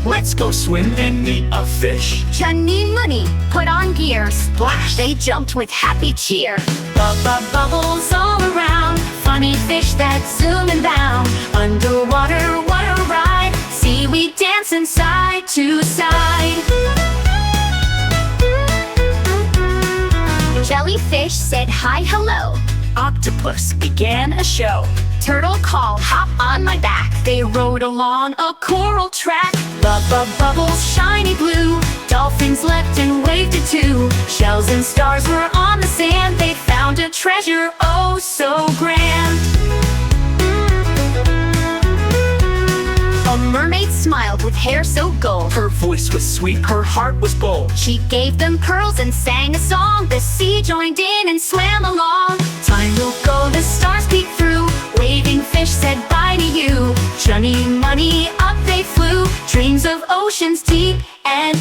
Let's go swim and meet a fish. Chunni Munni put on gear. Splash, they jumped with happy cheer. Bubbles all around. Funny fish that zoom and bound. Underwater, what a ride. Seaweed dancing side to side. Jellyfish said hi, hello. Octopus began a show. Turtle called, hop on my back. They rode along a coral track. Bubbles shiny blue. Dolphins leapt and waved it too. Shells and stars were on the sand. They found a treasure oh so grand. A mermaid smiled with hair so gold. Her voice was sweet, her heart was bold. She gave them pearls and sang a song. The sea joined in and swam along. Time will go, the stars peek through. Waving fish said bye to you. Chunni Munni, up they flew. Dreams of oceans deep and